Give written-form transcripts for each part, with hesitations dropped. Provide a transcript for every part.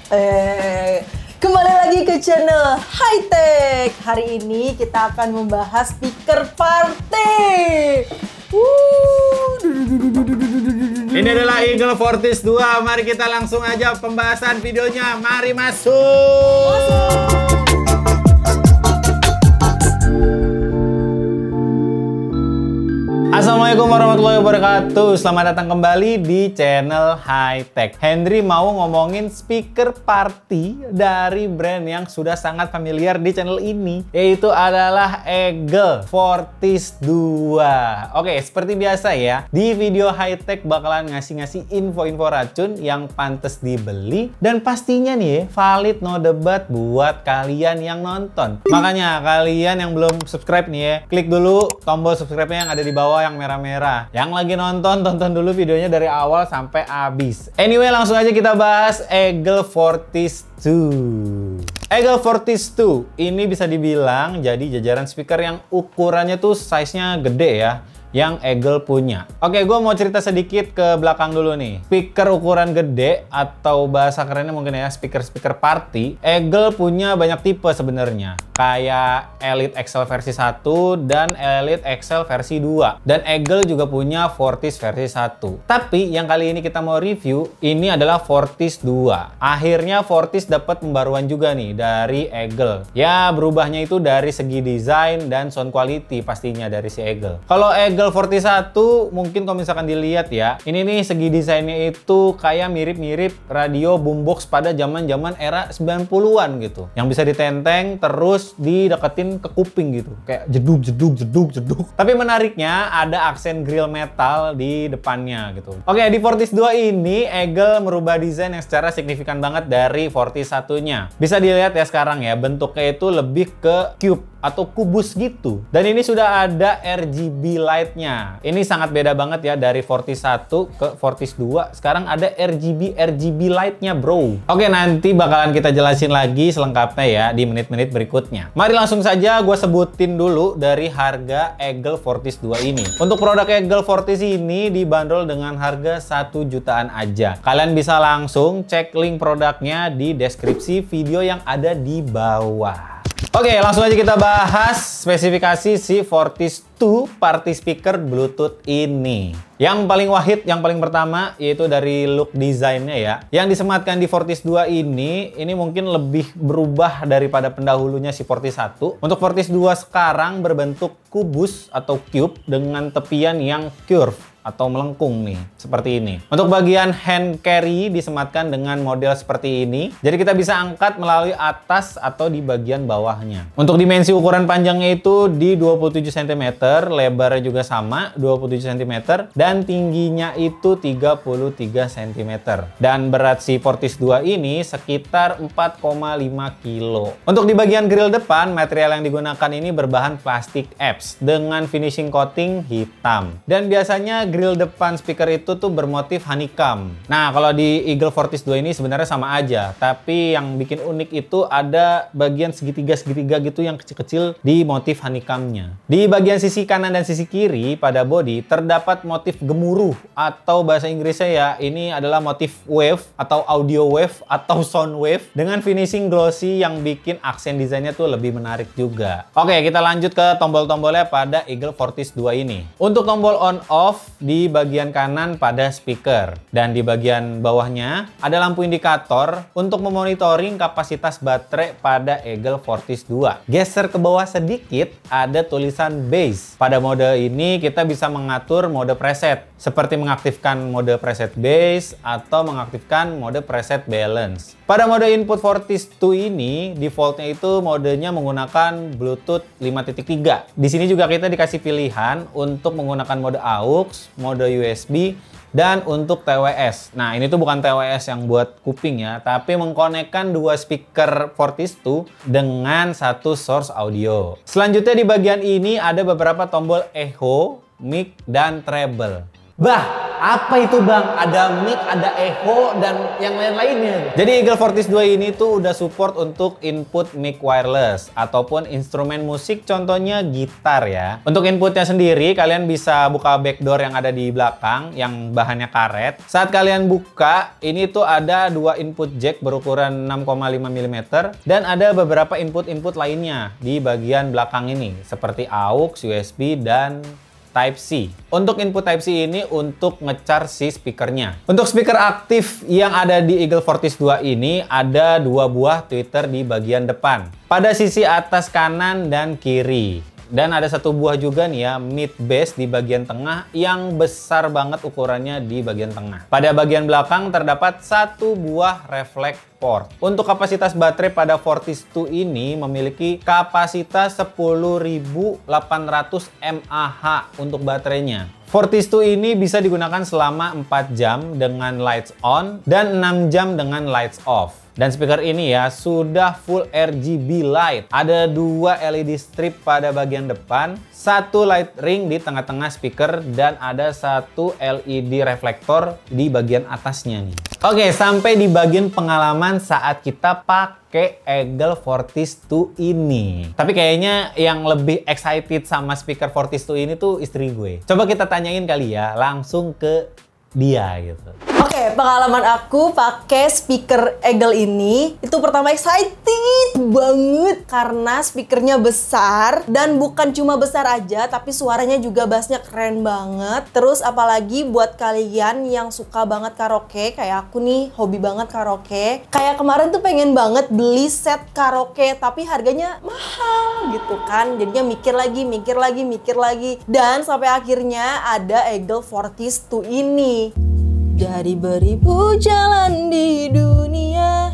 Kembali lagi ke channel High Tech. Hari ini kita akan membahas speaker party. Ini adalah Eagle Fortis 2. Mari kita langsung aja pembahasan videonya. Mari masuk. Assalamualaikum warahmatullahi wabarakatuh. Selamat datang kembali di channel High Tech. Henry mau ngomongin speaker party dari brand yang sudah sangat familiar di channel ini, yaitu adalah Eagle Fortis 2. Oke, seperti biasa ya, di video High Tech bakalan ngasih info-info racun yang pantas dibeli dan pastinya nih valid no debat buat kalian yang nonton. Makanya kalian yang belum subscribe nih ya, klik dulu tombol subscribe-nya yang ada di bawah yang merah-merah. Yang lagi nonton, tonton dulu videonya dari awal sampai habis. Anyway, langsung aja kita bahas Eagle Fortis 2. Eagle Fortis 2 ini bisa dibilang jadi jajaran speaker yang ukurannya tuh size-nya gede ya, yang Eagle punya. Oke, gue mau cerita sedikit ke belakang dulu nih. Speaker ukuran gede atau bahasa kerennya mungkin ya speaker party, Eagle punya banyak tipe sebenarnya. Kayak Elite XL versi 1 dan Elite XL versi 2. Dan Eagle juga punya Fortis versi 1. Tapi yang kali ini kita mau review ini adalah Fortis 2. Akhirnya Fortis dapat pembaruan juga nih dari Eagle. Ya, berubahnya itu dari segi desain dan sound quality pastinya dari si Eagle. Kalau Eagle Fortis 1 mungkin kalau misalkan dilihat ya, ini nih segi desainnya itu kayak mirip-mirip radio boombox pada zaman-zaman era 90-an gitu. Yang bisa ditenteng terus dideketin ke kuping gitu. Kayak jeduk. Tapi menariknya ada aksen grill metal di depannya gitu. Oke, di Fortis 2 ini Eagle merubah desain yang secara signifikan banget dari Fortis 1-nya. Bisa dilihat ya sekarang ya, bentuknya itu lebih ke cube atau kubus gitu. Dan ini sudah ada RGB light-nya. Ini sangat beda banget ya dari Fortis 1 ke Fortis 2. Sekarang ada RGB light-nya, bro. Oke, nanti bakalan kita jelasin lagi selengkapnya ya di menit-menit berikutnya. Mari langsung saja gue sebutin dulu dari harga Eagle Fortis 2 ini. Untuk produk Eagle Fortis ini dibanderol dengan harga 1 jutaan aja. Kalian bisa langsung cek link produknya di deskripsi video yang ada di bawah. Oke, langsung aja kita bahas spesifikasi si Fortis 2 party speaker Bluetooth ini. Yang paling wahid, yang paling pertama yaitu dari look desainnya ya. Yang disematkan di Fortis 2 ini mungkin lebih berubah daripada pendahulunya si Fortis 1. Untuk Fortis 2 sekarang berbentuk kubus atau cube dengan tepian yang curve atau melengkung nih, seperti ini. Untuk bagian hand carry disematkan dengan model seperti ini. Jadi kita bisa angkat melalui atas atau di bagian bawahnya. Untuk dimensi ukuran panjangnya itu di 27 cm, lebarnya juga sama 27 cm, dan tingginya itu 33 cm. Dan berat si Fortis 2 ini sekitar 4,5 kilo. Untuk di bagian grill depan, material yang digunakan ini berbahan plastik EPS dengan finishing coating hitam. Dan biasanya grill depan speaker itu tuh bermotif honeycomb. Nah, kalau di Eagle Fortis 2 ini sebenarnya sama aja, tapi yang bikin unik itu ada bagian segitiga gitu yang kecil-kecil di motif honeycomb-nya. Di bagian sisi kanan dan sisi kiri pada bodi terdapat motif gemuruh atau bahasa Inggrisnya ya, ini adalah motif wave atau audio wave atau sound wave dengan finishing glossy yang bikin aksen desainnya tuh lebih menarik juga. Oke, kita lanjut ke tombol-tombolnya pada Eagle Fortis 2 ini. Untuk tombol on off di bagian kanan pada speaker, dan di bagian bawahnya ada lampu indikator untuk memonitoring kapasitas baterai pada Eagle Fortis 2. Geser ke bawah sedikit ada tulisan bass. Pada mode ini kita bisa mengatur mode preset seperti mengaktifkan mode preset bass atau mengaktifkan mode preset balance. Pada mode input Fortis 2 ini defaultnya itu modenya menggunakan Bluetooth 5.3. Di sini juga kita dikasih pilihan untuk menggunakan mode AUX, mode USB, dan untuk TWS. Nah, ini tuh bukan TWS yang buat kuping ya, tapi mengkonekkan dua speaker Fortis 2 dengan satu source audio. Selanjutnya di bagian ini ada beberapa tombol echo, mic, dan treble. Bah, apa itu bang? Ada mic, ada echo, dan yang lain-lainnya. Jadi Eagle Fortis 2 ini tuh udah support untuk input mic wireless ataupun instrumen musik, contohnya gitar ya. Untuk inputnya sendiri, kalian bisa buka backdoor yang ada di belakang, yang bahannya karet. Saat kalian buka, ini tuh ada dua input jack berukuran 6,5 mm dan ada beberapa input-input lainnya di bagian belakang ini, seperti AUX, USB, dan Type-C. Untuk input Type-C ini untuk nge-charge si speakernya. Untuk speaker aktif yang ada di Eagle Fortis 2 ini ada dua buah tweeter di bagian depan. Pada sisi atas kanan dan kiri. Dan ada satu buah juga nih ya, mid bass di bagian tengah yang besar banget ukurannya di bagian tengah. Pada bagian belakang terdapat satu buah reflect port. Untuk kapasitas baterai pada Fortis 2 ini memiliki kapasitas 10.800 mAh untuk baterainya. Fortis 2 ini bisa digunakan selama 4 jam dengan lights on dan 6 jam dengan lights off. Dan speaker ini ya sudah full RGB light. Ada dua LED strip pada bagian depan, satu light ring di tengah-tengah speaker, dan ada satu LED reflektor di bagian atasnya nih. Oke, sampai di bagian pengalaman saat kita pakai Eagle Fortis 2 ini. Tapi kayaknya yang lebih excited sama speaker Fortis 2 ini tuh istri gue. Coba kita tanyain kali ya, langsung ke dia gitu. Oke, pengalaman aku pakai speaker Eagle ini itu pertama excited banget karena speakernya besar dan bukan cuma besar aja tapi suaranya juga bassnya keren banget. Terus apalagi buat kalian yang suka banget karaoke kayak aku nih, hobi banget karaoke. Kayak kemarin tuh pengen banget beli set karaoke tapi harganya mahal gitu kan. Jadinya mikir lagi dan sampai akhirnya ada Eagle Fortis 2 ini. Dari beribu jalan di dunia,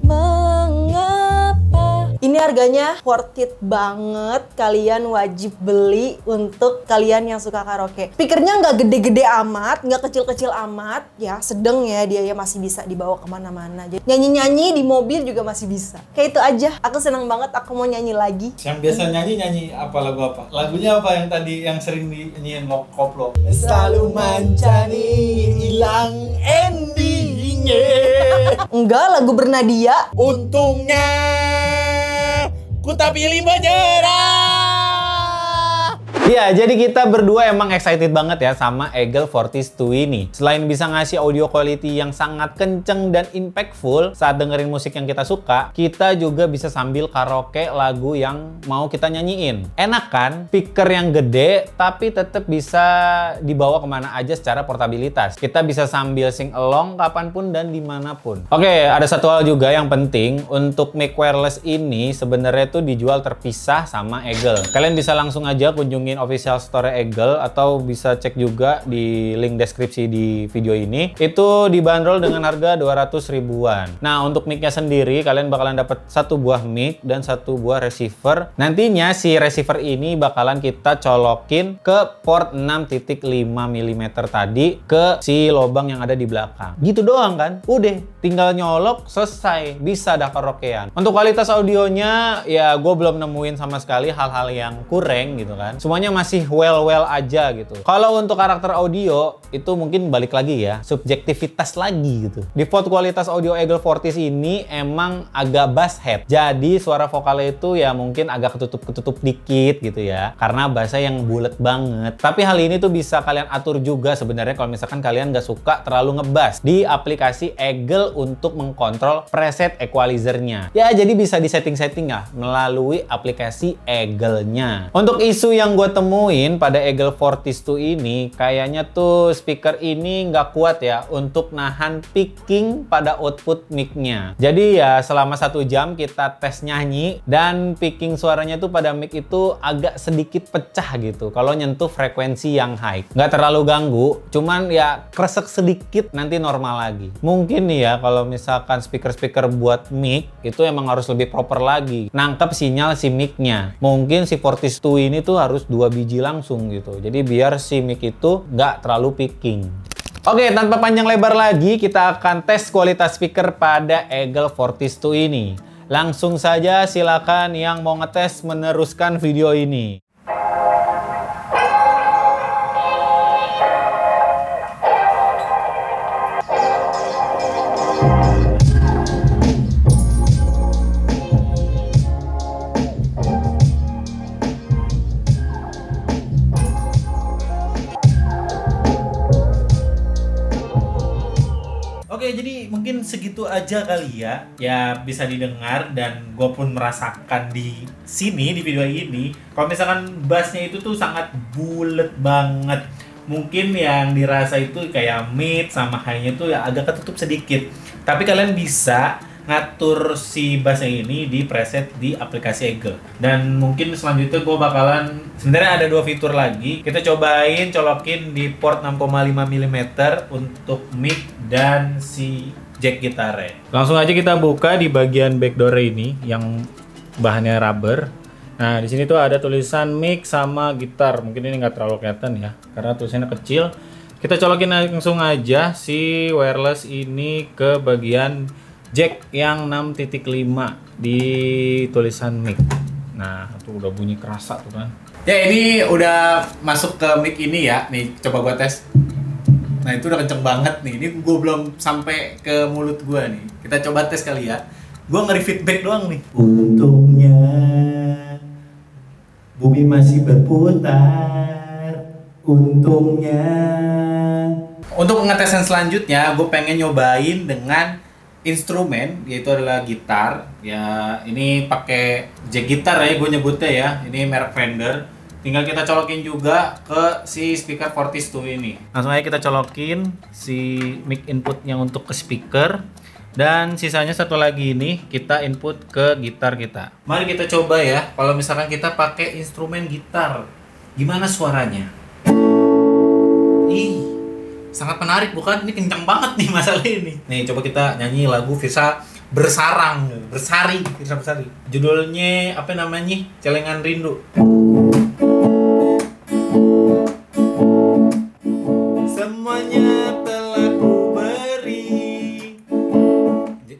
mengapa? Ini harganya worth it banget. Kalian wajib beli untuk kalian yang suka karaoke. Speakernya nggak gede-gede amat, nggak kecil-kecil amat, ya sedang ya dia ya, masih bisa dibawa kemana-mana. Jadi nyanyi-nyanyi di mobil juga masih bisa. Kayak itu aja. Aku senang banget. Aku mau nyanyi lagi. Yang biasa nyanyi apa lagu apa? Lagunya apa yang tadi yang sering dinyanyiin koplo? Selalu mencari hilang endingnya. Enggak, lagu Bernadia. Untungnya ku tak pilih menyerah. Ya, jadi kita berdua emang excited banget ya sama Eagle Fortis 2 ini. Selain bisa ngasih audio quality yang sangat kenceng dan impactful saat dengerin musik yang kita suka, kita juga bisa sambil karaoke lagu yang mau kita nyanyiin. Enak kan? Speaker yang gede tapi tetap bisa dibawa kemana aja secara portabilitas. Kita bisa sambil sing along kapanpun dan dimanapun. Oke, ada satu hal juga yang penting. Untuk mic wireless ini sebenarnya tuh dijual terpisah sama Eagle. Kalian bisa langsung aja kunjungin official store Eagle atau bisa cek juga di link deskripsi di video ini. Itu dibanderol dengan harga 200 ribuan. Nah, untuk mic-nya sendiri kalian bakalan dapat satu buah mic dan satu buah receiver. Nantinya si receiver ini bakalan kita colokin ke port 6.5 mm tadi ke si lubang yang ada di belakang. Gitu doang kan? Udah, tinggal nyolok, selesai. Bisa dah karaokean. Untuk kualitas audionya ya gue belum nemuin sama sekali hal-hal yang kurang gitu kan. Semuanya masih well aja gitu. Kalau untuk karakter audio itu mungkin balik lagi ya, subjektivitas lagi gitu. Default kualitas audio Eagle Fortis ini emang agak bass head. Jadi suara vokalnya itu ya mungkin agak ketutup dikit gitu ya. Karena bassnya yang bulet banget. Tapi hal ini tuh bisa kalian atur juga sebenarnya kalau misalkan kalian nggak suka terlalu ngebass di aplikasi Eagle untuk mengkontrol preset equalizer-nya. Ya jadi bisa di setting-setting lah melalui aplikasi Eagle-nya. Untuk isu yang gue temuin pada Eagle Fortis 2 ini, kayaknya tuh speaker ini nggak kuat ya untuk nahan picking pada output mic-nya. Jadi ya selama 1 jam kita tes nyanyi dan picking suaranya tuh pada mic itu agak sedikit pecah gitu kalau nyentuh frekuensi yang high. Nggak terlalu ganggu, cuman ya kresek sedikit nanti normal lagi. Mungkin nih ya kalau misalkan speaker-speaker buat mic itu emang harus lebih proper lagi nangkep sinyal si mic-nya. Mungkin si Fortis 2 ini tuh harus 2 biji langsung gitu. Jadi biar si mic itu nggak terlalu picking. Oke, tanpa panjang lebar lagi, kita akan tes kualitas speaker pada Eagle Fortis 2 ini. Langsung saja silakan yang mau ngetes meneruskan video ini. segitu aja kali ya. Ya bisa didengar dan gue pun merasakan di sini di video ini. Kalau misalkan bassnya itu tuh sangat bulet banget. Mungkin yang dirasa itu kayak mid sama high-nya tuh ya agak ketutup sedikit. Tapi kalian bisa ngatur si bassnya ini di preset di aplikasi Eagle. Dan mungkin selanjutnya gue bakalan, sebenarnya ada 2 fitur lagi. Kita cobain colokin di port 6,5 mm untuk mic dan si jack gitarnya. Langsung aja kita buka di bagian backdoor ini yang bahannya rubber. Nah, di sini tuh ada tulisan mic sama gitar. Mungkin ini nggak terlalu kelihatan ya, karena tulisannya kecil. Kita colokin langsung aja si wireless ini ke bagian jack yang 6.5 di tulisan mic. Nah, tuh udah bunyi kerasa tuh kan. Ya, ini udah masuk ke mic ini ya. Nih, coba gua tes. Nah, itu udah kenceng banget nih. Ini gua belum sampai ke mulut gua nih. Kita coba tes kali ya. Gua ngeri feedback doang nih. Untungnya bumi masih berputar. Untungnya. Untuk pengetesan selanjutnya, gue pengen nyobain dengan instrumen, yaitu adalah gitar. Ya, ini pakai jack gitar ya, gue nyebutnya ya. Ini merek Fender. Tinggal kita colokin juga ke si speaker Fortis 2 ini. Langsung aja kita colokin si mic inputnya untuk ke speaker. Dan sisanya satu lagi ini kita input ke gitar kita. Mari kita coba ya, kalau misalkan kita pakai instrumen gitar, gimana suaranya? Ih, sangat menarik bukan? Ini kencang banget nih masalah ini. Nih, coba kita nyanyi lagu Firsa Bersarang, Bersari, Firsa Bersari. Judulnya apa namanya? Celengan Rindu. Semuanya telah ku beri.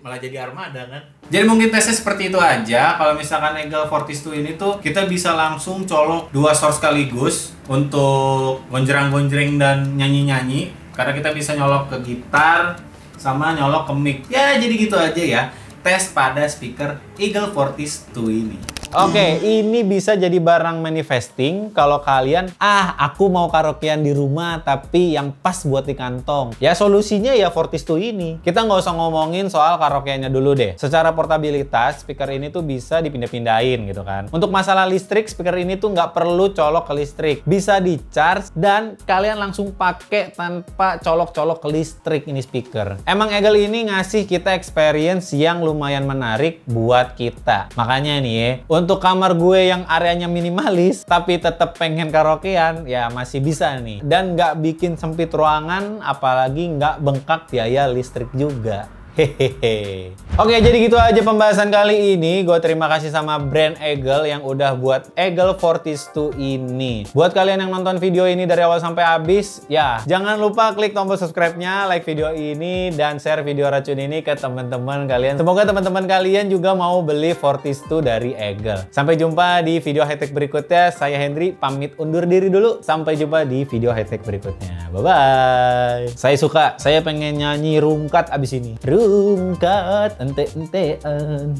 Malah jadi armada kan? Jadi mungkin tesnya seperti itu aja. Kalau misalkan Eagle Fortis 2 ini tuh kita bisa langsung colok 2 source sekaligus untuk gonjreng-gonjreng dan nyanyi-nyanyi. Karena kita bisa nyolok ke gitar sama nyolok ke mic. Ya jadi gitu aja ya tes pada speaker Eagle Fortis 2 ini. Oke, ini bisa jadi barang manifesting kalau kalian, aku mau karaokean di rumah tapi yang pas buat di kantong. Ya solusinya ya Fortis 2 ini. Kita nggak usah ngomongin soal karaokeannya dulu deh. Secara portabilitas, speaker ini tuh bisa dipindah-pindahin gitu kan. Untuk masalah listrik, speaker ini tuh nggak perlu colok ke listrik. Bisa di-charge dan kalian langsung pakai tanpa colok-colok ke listrik ini speaker. Emang Eagle ini ngasih kita experience yang lumayan menarik buat kita. Makanya nih ya, untuk kamar gue yang areanya minimalis tapi tetap pengen karaokean, ya masih bisa nih. Dan nggak bikin sempit ruangan, apalagi nggak bengkak biaya listrik juga. Hehehe. Oke, jadi gitu aja pembahasan kali ini. Gue terima kasih sama brand Eagle yang udah buat Eagle Fortis 2 ini. Buat kalian yang nonton video ini dari awal sampai habis, ya jangan lupa klik tombol subscribe-nya, like video ini, dan share video racun ini ke teman-teman kalian. Semoga teman-teman kalian juga mau beli Fortis 2 dari Eagle. Sampai jumpa di video high-tech berikutnya. Saya Hendry, pamit undur diri dulu. Sampai jumpa di video high-tech berikutnya. Bye-bye. Saya pengen nyanyi rungkat abis ini. Rungkat ente-entean.